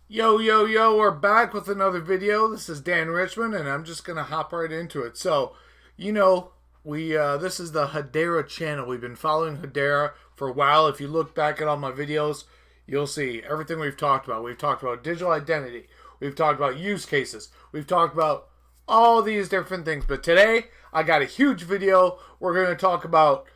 Yo, yo, yo, we're back with another video. This is Dan Richmond, and I'm just going to hop right into it. So, you know, this is the Hedera channel. We've been following Hedera for a while. If you look back at all my videos, you'll see everything we've talked about. We've talked about digital identity. We've talked about use cases. We've talked about all these different things. But today, I got a huge video. We're going to talk about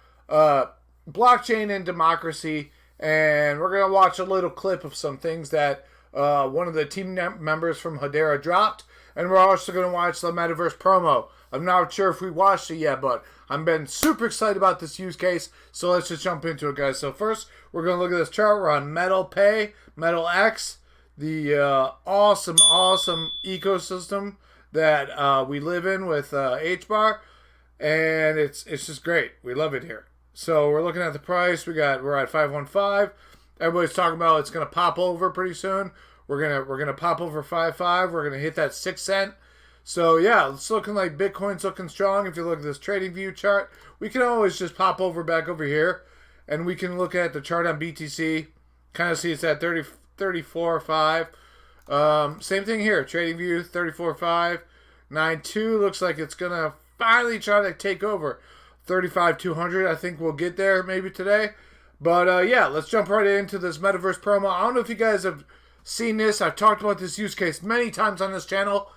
blockchain and democracy, and we're going to watch a little clip of some things that one of the team members from Hedera dropped, and we're also going to watch the Metaverse promo. I'm not sure if we watched it yet, but I've been super excited about this use case, so let's just jump into it, guys. So first, we're going to look at this chart. We're on Metal X, the awesome ecosystem that we live in with HBAR, and it's just great. We love it here. So we're looking at the price. We're at 515. Everybody's talking about it's gonna pop over pretty soon. We're gonna pop over 5.5. We're gonna hit that 6 cent. So yeah, it's looking like Bitcoin's looking strong. If you look at this trading view chart, we can always just pop over back over here, and we can look at the chart on BTC. Kind of see it's at 34.5. Same thing here. Trading view 34.592. Looks like it's gonna finally try to take over 35.200. I think we'll get there maybe today. But yeah, let's jump right into this Metaverse promo. I don't know if you guys have seen this. I've talked about this use case many times on this channel.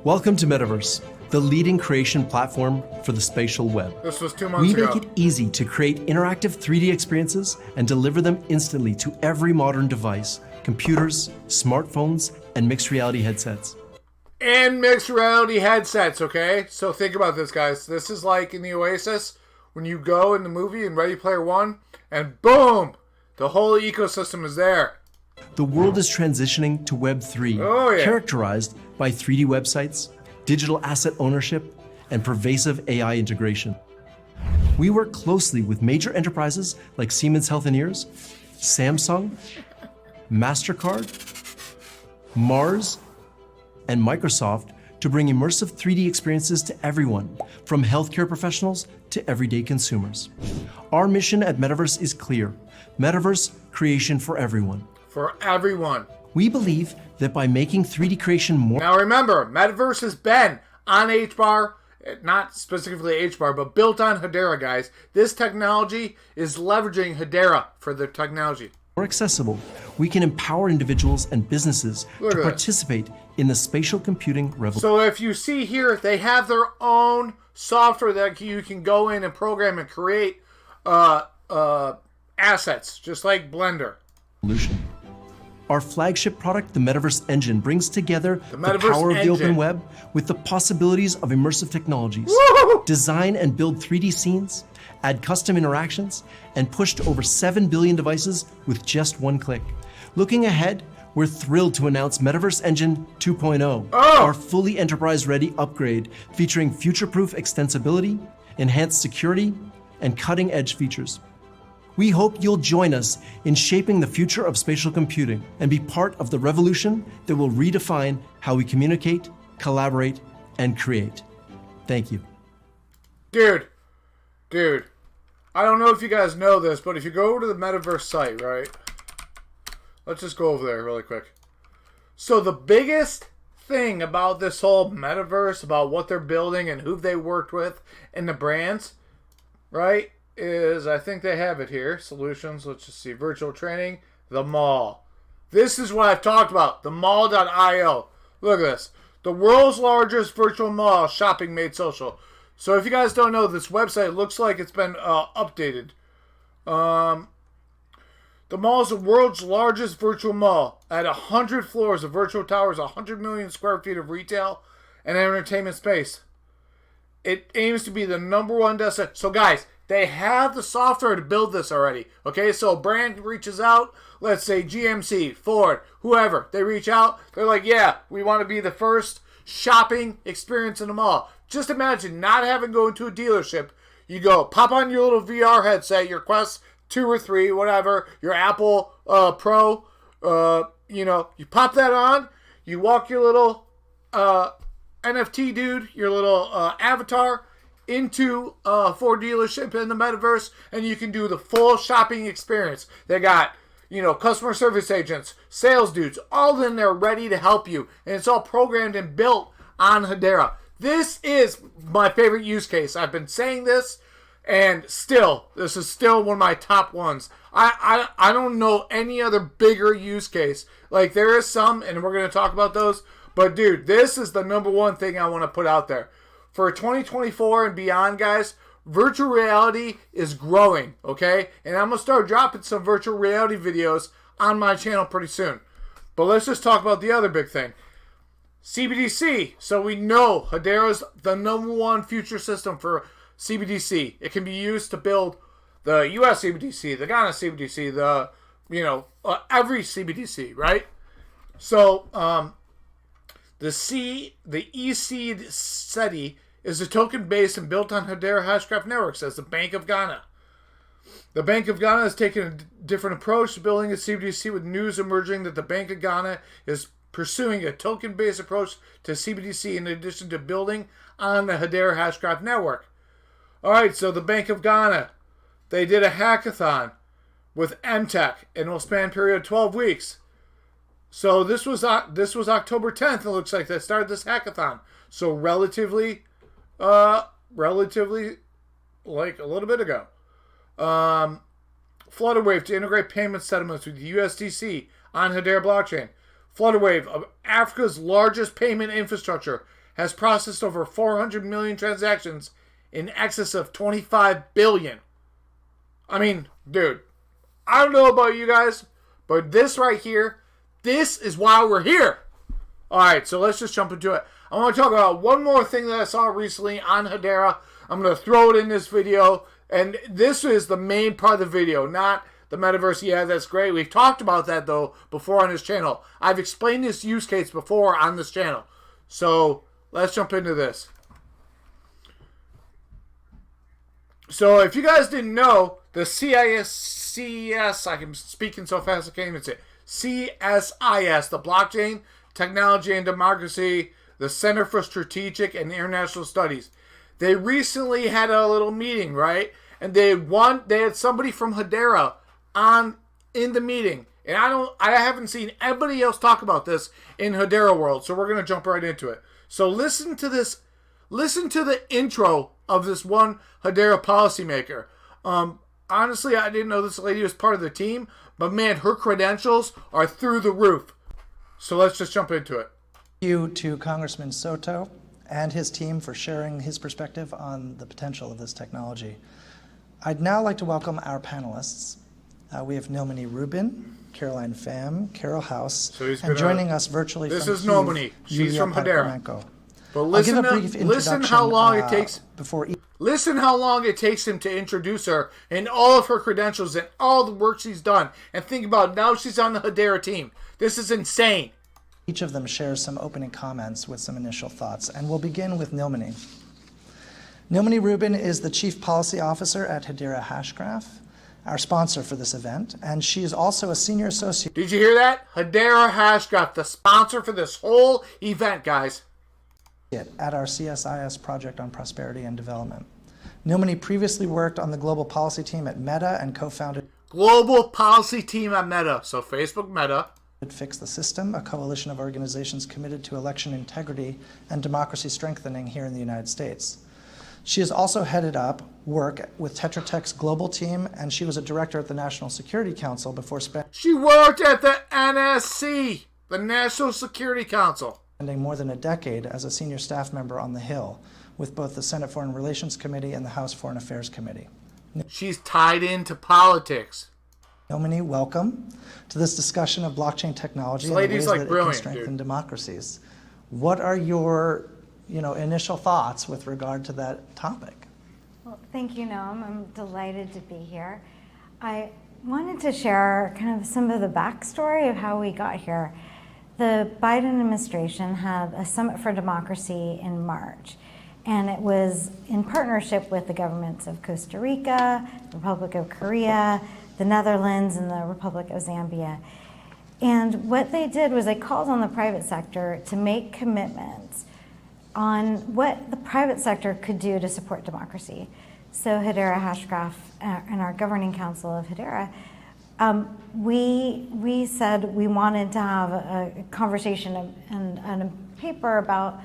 Welcome to Metaverse, the leading creation platform for the spatial web. This was 2 months ago. ago. We make it easy to create interactive 3D experiences and deliver them instantly to every modern device, computers, smartphones, and mixed reality headsets. And mixed reality headsets, okay? So think about this, guys. This is like in the Oasis, when you go in the movie in Ready Player One, and boom, the whole ecosystem is there. The world is transitioning to Web 3, characterized by 3D websites, digital asset ownership, and pervasive AI integration. We work closely with major enterprises like Siemens Healthineers, Samsung, MasterCard, Mars, and Microsoft to bring immersive 3D experiences to everyone, from healthcare professionals to everyday consumers. Our mission at Metaverse is clear: Metaverse creation for everyone. For everyone. We believe that by making 3D creation more... Now remember, Metaverse has been on HBAR, not specifically HBAR, but built on Hedera, guys. This technology is leveraging Hedera for the technology. More accessible, we can empower individuals and businesses to participate in the spatial computing revolution. So if you see here, they have their own software that you can go in and program and create assets, just like Blender. Our flagship product, the Metaverse Engine, brings together the power of the open web with the possibilities of immersive technologies. Woo! Design and build 3D scenes, add custom interactions, and push to over 7 billion devices with just one click. Looking ahead, we're thrilled to announce Metaverse Engine 2.0, our fully enterprise-ready upgrade featuring future-proof extensibility, enhanced security, and cutting-edge features. We hope you'll join us in shaping the future of spatial computing and be part of the revolution that will redefine how we communicate, collaborate, and create. Thank you. Dude, I don't know if you guys know this, but if you go over to the Metaverse site, right? Let's just go over there really quick. So the biggest thing about this whole Metaverse, about what they're building and who they worked with and the brands, right, is, I think they have it here. Solutions, let's just see. Virtual training, the mall. This is what I've talked about, the mall.io. Look at this. The world's largest virtual mall, shopping made social. So if you guys don't know, this website looks like it's been updated. The mall is the world's largest virtual mall at 100 floors of virtual towers, 100 million square feet of retail and entertainment space. It aims to be the #1 destination. So guys, they have the software to build this already. Okay, so a brand reaches out, let's say GMC, Ford, whoever. They reach out, they're like, yeah, we want to be the first shopping experience in the mall. Just imagine not having to go into a dealership. You go, pop on your little VR headset, your Quest 2 or 3, whatever, your Apple Pro, you pop that on, you walk your little NFT dude, your little avatar into a Ford dealership in the metaverse, and you can do the full shopping experience. They got, you know, customer service agents, sales dudes, all in there ready to help you. And it's all programmed and built on Hedera. This is my favorite use case. I've been saying this, and still, this is still one of my top ones. I don't know any other bigger use case. Like, there is some, and we're going to talk about those. But, dude, this is the number one thing I want to put out there. For 2024 and beyond, guys, virtual reality is growing, okay? And I'm going to start dropping some virtual reality videos on my channel pretty soon. But let's just talk about the other big thing. CBDC. So we know Hedera is the number one future system for CBDC. It can be used to build the US CBDC, the Ghana CBDC, the, you know, every CBDC, right? So, the ECD SETI is a token based and built on Hedera hashgraph networks as the Bank of Ghana. The Bank of Ghana has taken a different approach to building a CBDC, with news emerging that the Bank of Ghana is pursuing a token-based approach to CBDC in addition to building on the Hedera hashgraph network. Alright, so the Bank of Ghana, they did a hackathon with MTech, and will span a period of 12 weeks. So this was October 10th, it looks like they started this hackathon. So relatively like a little bit ago. Flutterwave to integrate payment settlements with USDC on Hedera blockchain. Flutterwave, Africa's largest payment infrastructure, has processed over 400 million transactions in excess of 25 billion. I mean, dude, I don't know about you guys, but this right here, this is why we're here. Alright, so let's just jump into it. I want to talk about one more thing that I saw recently on Hedera. I'm going to throw it in this video. And this is the main part of the video, not the metaverse. Yeah, that's great. We've talked about that, though, before on this channel. I've explained this use case before on this channel. So let's jump into this. So if you guys didn't know, the CIS, I'm speaking so fast I can't even say it. CSIS, the Blockchain, Technology and Democracy, the Center for Strategic and International Studies. They recently had a little meeting, right? And they had somebody from Hedera in the meeting. And I haven't seen anybody else talk about this in Hedera world. So we're going to jump right into it. So listen to this. Listen to the intro of this one Hedera policymaker. Honestly, I didn't know this lady was part of the team, but man, her credentials are through the roof. So let's just jump into it. Thank you to Congressman Soto and his team for sharing his perspective on the potential of this technology. I'd now like to welcome our panelists. We have Nomini Rubin, Caroline Pham, Carol House, and joining us virtually from Kyiv, this is Nomini. She's from Hedera. But listen how long it takes listen how long it takes him to introduce her and all of her credentials and all the work she's done. And think about, now she's on the Hedera team. This is insane. Each of them shares some opening comments with some initial thoughts, and we'll begin with Nomini. Nomini Rubin is the Chief Policy Officer at Hedera Hashgraph, our sponsor for this event, and she is also a Senior Associate. Did you hear that? Hedera Hashgraph, the sponsor for this whole event, guys. At our CSIS Project on Prosperity and Development. Nomini previously worked on the Global Policy Team at Meta and co-founded Global Policy Team at Meta, so Facebook Meta. Fix the System, a coalition of organizations committed to election integrity and democracy strengthening here in the United States. She has also headed up work with Tetra Tech's global team, and she was a director at the National Security Council before She worked at the NSC, the National Security Council. Spending more than a decade as a senior staff member on the Hill with both the Senate Foreign Relations Committee and the House Foreign Affairs Committee. She's tied into politics. Nomini, welcome to this discussion of blockchain technology and the ways that it can strengthen democracies. What are your initial thoughts with regard to that topic? Well, thank you, Noam. I'm delighted to be here. I wanted to share kind of some of the backstory of how we got here. The Biden administration had a Summit for Democracy in March, and it was in partnership with the governments of Costa Rica, the Republic of Korea, the Netherlands, and the Republic of Zambia. And what they did was they called on the private sector to make commitments on what the private sector could do to support democracy. So Hedera hashgraph and our governing council of Hedera, we said we wanted to have a conversation and a paper about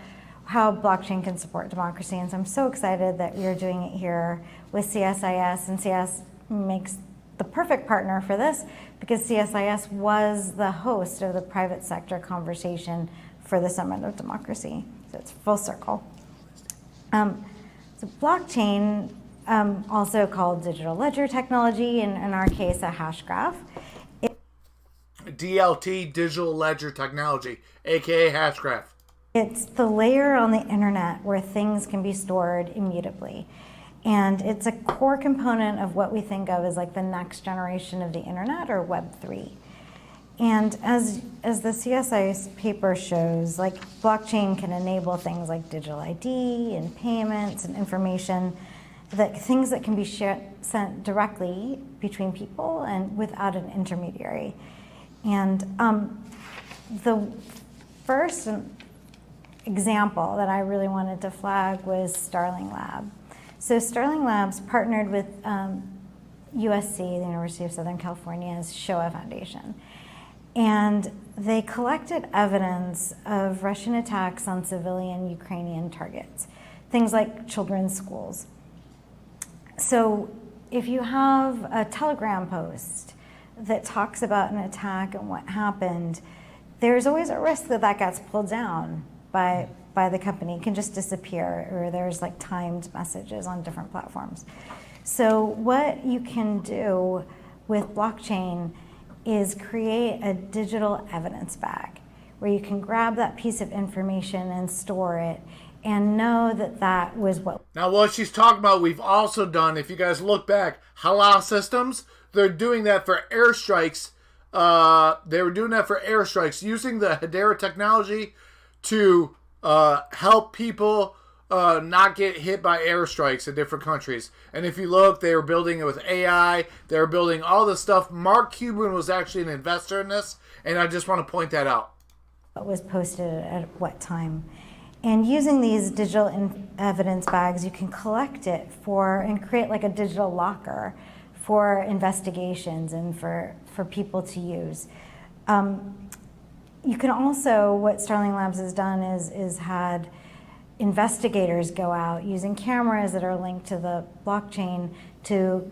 how blockchain can support democracy. And so I'm so excited that we are doing it here with CSIS, and CS makes the perfect partner for this because CSIS was the host of the private sector conversation for the Summit of Democracy. So it's full circle. So blockchain, also called digital ledger technology, in our case a hashgraph. DLT, digital ledger technology, aka hashgraph. It's the layer on the internet where things can be stored immutably. And it's a core component of what we think of as like the next generation of the internet, or Web3. And as the CSIS paper shows, like blockchain can enable things like digital ID and payments and information, things that can be sent directly between people and without an intermediary. And the first example that I really wanted to flag was Starling Lab. So Starling Labs partnered with USC, the University of Southern California's Shoah Foundation. And they collected evidence of Russian attacks on civilian Ukrainian targets, things like children's schools. So if you have a Telegram post that talks about an attack and what happened, there's always a risk that that gets pulled down by the company. It can just disappear, or there's like timed messages on different platforms. So what you can do with blockchain is create a digital evidence bag where you can grab that piece of information and store it and know that that was what. Now what she's talking about, we've also done, if you guys look back, Halal Systems, they're doing that for airstrikes. They were doing that for airstrikes, using the Hedera technology to help people not get hit by airstrikes in different countries. And if you look, they were building it with AI. They were building all this stuff. Mark Cuban was actually an investor in this, and I just want to point that out. What was posted at what time. And using these digital evidence bags, you can collect it and create like a digital locker for investigations and for people to use. You can also, what Starling Labs has done is had investigators go out using cameras that are linked to the blockchain to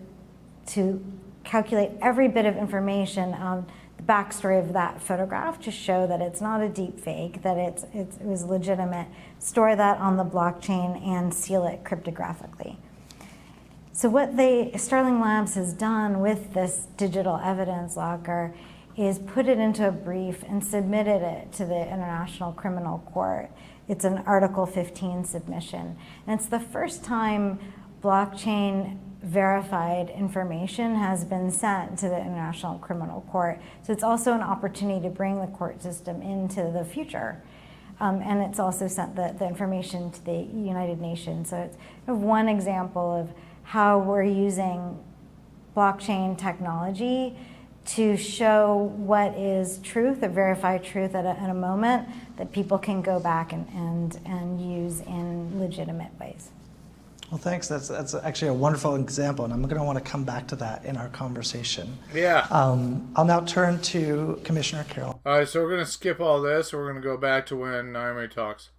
calculate every bit of information on the backstory of that photograph to show that it's not a deep fake, that it was legitimate, store that on the blockchain and seal it cryptographically. So what Starling Labs has done with this digital evidence locker is put it into a brief and submitted it to the International Criminal Court. It's an Article 15 submission. And it's the first time blockchain verified information has been sent to the International Criminal Court. So it's also an opportunity to bring the court system into the future. And it's also sent the information to the United Nations. So it's one example of how we're using blockchain technology to show what is truth or verify truth at a moment that people can go back and use in legitimate ways. Well, thanks. That's actually a wonderful example, and I'm going to want to come back to that in our conversation. Yeah. I'll now turn to Commissioner Carroll. All right, so we're going to skip all this, and we're going to go back to when Naomi talks.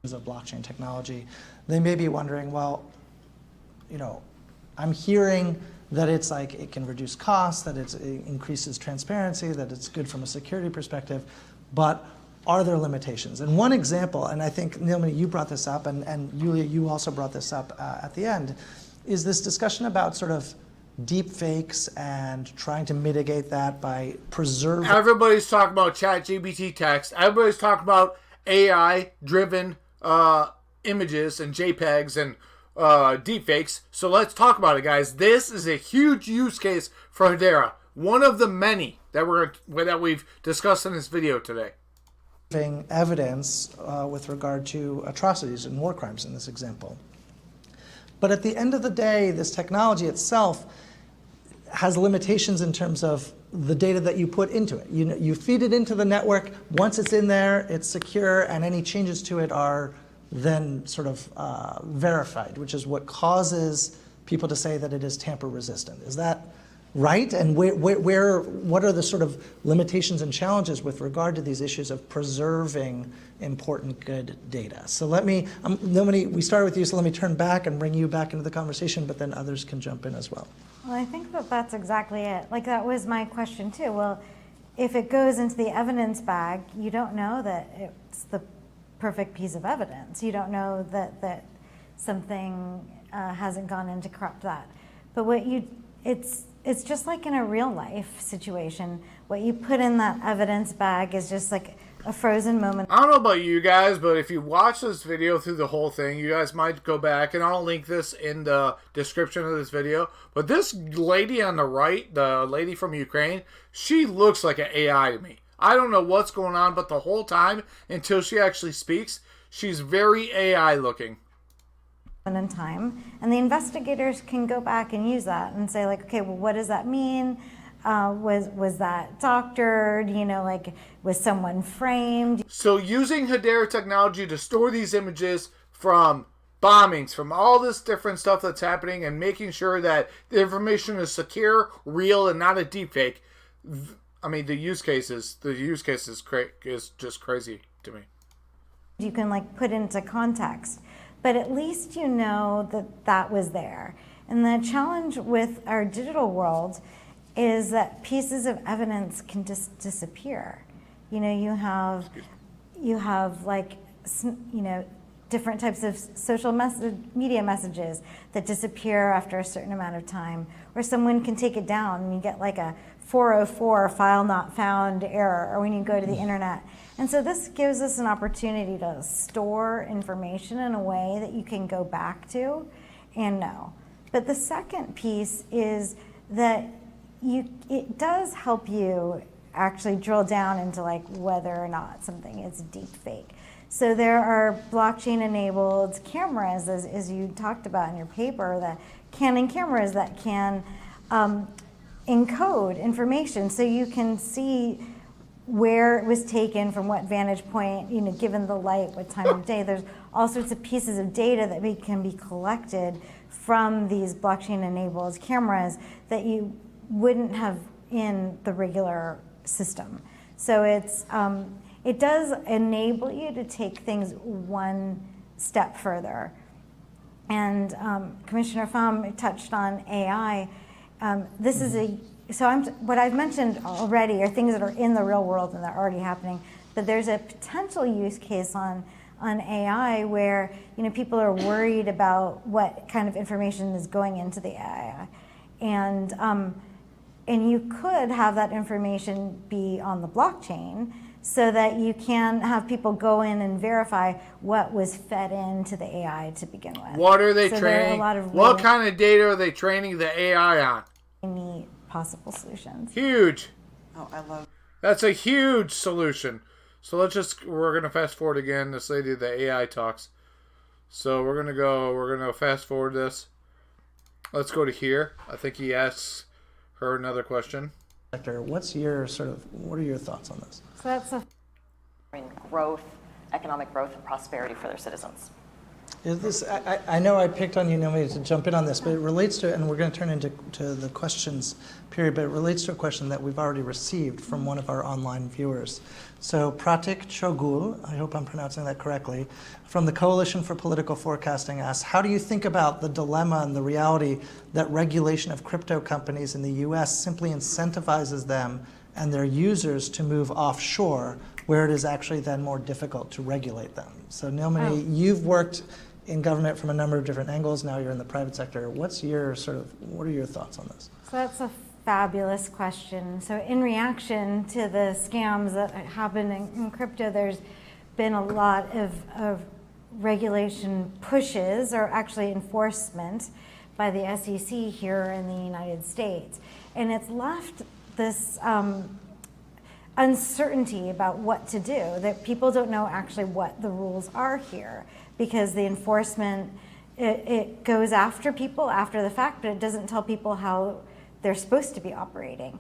Of blockchain technology, they may be wondering, well, I'm hearing that it's like it can reduce costs, that it increases transparency, that it's good from a security perspective, but are there limitations? And one example, and I think, Naomi, you brought this up, and Yulia, you also brought this up at the end, is this discussion about sort of deep fakes and trying to mitigate that by preserving. Everybody's talking about ChatGPT text. Everybody's talking about AI-driven images and JPEGs and deepfakes. So let's talk about it, guys. This is a huge use case for Hedera. One of the many that we've discussed in this video today. Evidence with regard to atrocities and war crimes in this example. But at the end of the day, this technology itself has limitations in terms of the data that you put into it. You feed it into the network. Once it's in there, it's secure, and any changes to it are then sort of verified, which is what causes people to say that it is tamper resistant. Is that right? And what are the sort of limitations and challenges with regard to these issues of preserving important, good data? So we started with you, so let me turn back and bring you back into the conversation, but then others can jump in as well. Well, I think that that's exactly it. Like, that was my question too. Well, if it goes into the evidence bag, you don't know that it's the perfect piece of evidence. You don't know that something hasn't gone in to corrupt that. But it's just like in a real life situation. What you put in that evidence bag is just like a frozen moment. I don't know about you guys, but if you watch this video through the whole thing, you guys might go back, and I'll link this in the description of this video. But this lady on the right, the lady from Ukraine, she looks like an AI to me. I don't know what's going on, but the whole time, until she actually speaks, she's very AI looking. In time, and the investigators can go back and use that and say, like, okay, well, what does that mean? Was that doctored? Like, was someone framed? So using Hedera technology to store these images from bombings, from all this different stuff that's happening, and making sure that the information is secure, real, and not a deepfake. I mean, the use case is just crazy to me. You can like put into context, but at least you know that was there. And the challenge with our digital world is that pieces of evidence can just disappear. You have like, different types of social media messages that disappear after a certain amount of time, or someone can take it down and you get like a 404 file not found error, or when you go to the internet. And so this gives us an opportunity to store information in a way that you can go back to and know. But the second piece is that it does help you actually drill down into like whether or not something is deep fake. So there are blockchain-enabled cameras, as you talked about in your paper, that Canon cameras that can encode information, so you can see where it was taken, from what vantage point, given the light, what time of day. There's all sorts of pieces of data that can be collected from these blockchain-enabled cameras that you wouldn't have in the regular system. So it does enable you to take things one step further. And Commissioner Pham touched on AI. This is what I've mentioned already are things that are in the real world and that are already happening. But there's a potential use case on AI where people are worried about what kind of information is going into the AI, and you could have that information be on the blockchain, so that you can have people go in and verify what was fed into the AI to begin with. What are they training? What kind of data are they training the AI on? Neat possible solutions. Huge. Oh, I love. That's a huge solution. So we're going to fast forward again. This lady, the AI talks. So we're going to fast forward this. Let's go to here. I think he asks her another question. What are your thoughts on this? So that's growth, economic growth, and prosperity for their citizens. I know I picked on you, Naomi, to jump in on this, but it relates to, and we're going to turn into the questions period, but it relates to a question that we've already received from one of our online viewers. So Pratik Chogul, I hope I'm pronouncing that correctly, from the Coalition for Political Forecasting asks, how do you think about the dilemma and the reality that regulation of crypto companies in the US simply incentivizes them and their users to move offshore, where it is actually then more difficult to regulate them? So Naomi, you've worked in government from a number of different angles. Now you're in the private sector. What are your thoughts on this? So that's a fabulous question. So in reaction to the scams that happen in crypto, there's been a lot of regulation pushes, or actually enforcement by the SEC here in the United States. And it's left this uncertainty about what to do, that people don't know actually what the rules are here, because the enforcement, it goes after people after the fact, but it doesn't tell people how they're supposed to be operating.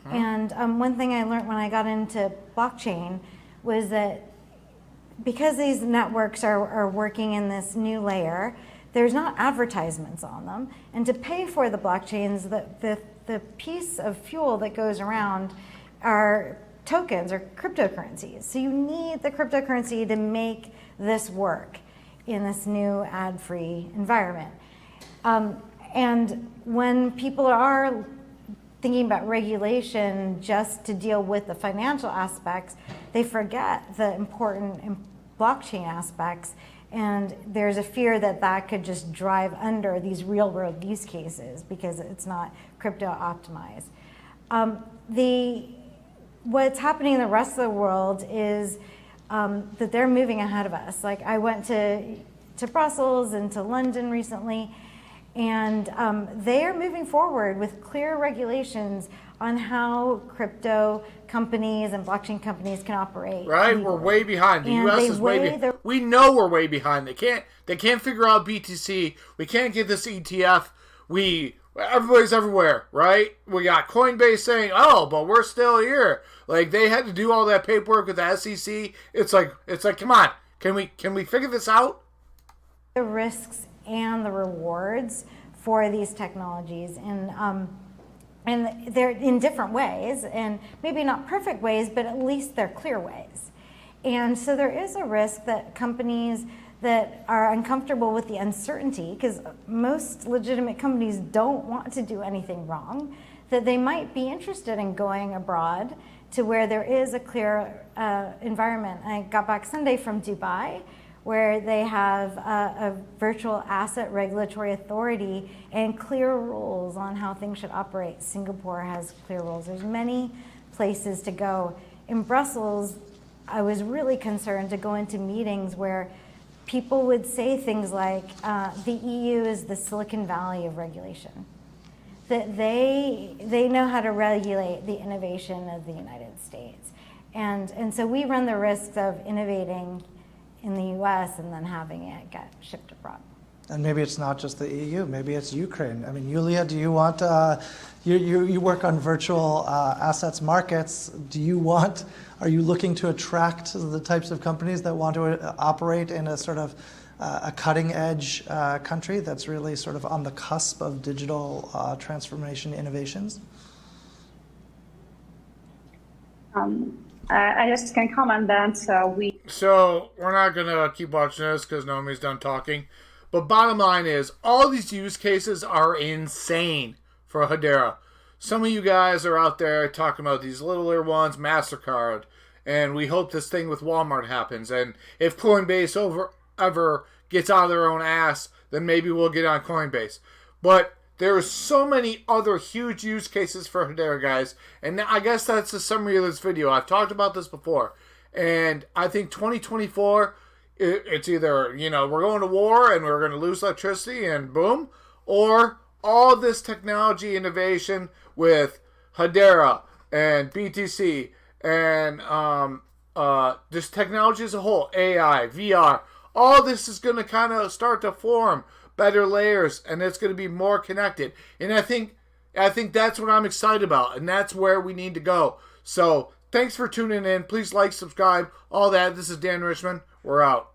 And one thing I learned when I got into blockchain was that because these networks are working in this new layer, there's not advertisements on them. And to pay for the blockchains, the piece of fuel that goes around are tokens or cryptocurrencies. So you need the cryptocurrency to make this work in this new ad-free environment. And when people are thinking about regulation just to deal with the financial aspects, they forget the important blockchain aspects, and there's a fear that that could just drive under these real world use cases because it's not crypto optimized. What's happening in the rest of the world is that they're moving ahead of us. Like I went to Brussels and to London recently, and they are moving forward with clear regulations on how crypto companies and blockchain companies can operate. Right, legally. we're way behind. The U.S. is way behind. We know we're way behind. They can't figure out BTC. We can't get this ETF. Everybody's everywhere, right? We got Coinbase saying, "Oh, but we're still here." Like they had to do all that paperwork with the SEC. It's like, come on, can we figure this out? The risks and the rewards for these technologies, and they're in different ways, and maybe not perfect ways, but at least they're clear ways. And so there is a risk that companies that are uncomfortable with the uncertainty, because most legitimate companies don't want to do anything wrong, that they might be interested in going abroad to where there is a clear environment. I got back Sunday from Dubai, where they have a virtual asset regulatory authority and clear rules on how things should operate. Singapore has clear rules. There's many places to go. In Brussels, I was really concerned to go into meetings where people would say things like, the EU is the Silicon Valley of regulation. That they know how to regulate the innovation of the United States. And so we run the risks of innovating in the US and then having it get shipped abroad. And maybe it's not just the EU, maybe it's Ukraine. I mean, Yulia, do you want, you work on virtual assets markets. Are you looking to attract the types of companies that want to operate in a sort of a cutting edge country that's really sort of on the cusp of digital transformation innovations? I just can comment that So we're not gonna keep watching this because Naomi's done talking. But bottom line is, all these use cases are insane for Hedera. Some of you guys are out there talking about these littler ones, MasterCard, and we hope this thing with Walmart happens. And if Coinbase ever gets out of their own ass, then maybe we'll get on Coinbase. But there are so many other huge use cases for Hedera, guys. And I guess that's the summary of this video. I've talked about this before. And I think 2024, it's either, we're going to war and we're going to lose electricity and boom, or all this technology innovation with Hedera and BTC and just technology as a whole, AI, VR, all this is going to kind of start to form better layers, and it's going to be more connected. And I think that's what I'm excited about, and that's where we need to go. So thanks for tuning in. Please like, subscribe, all that. This is Dan Richmond. We're out.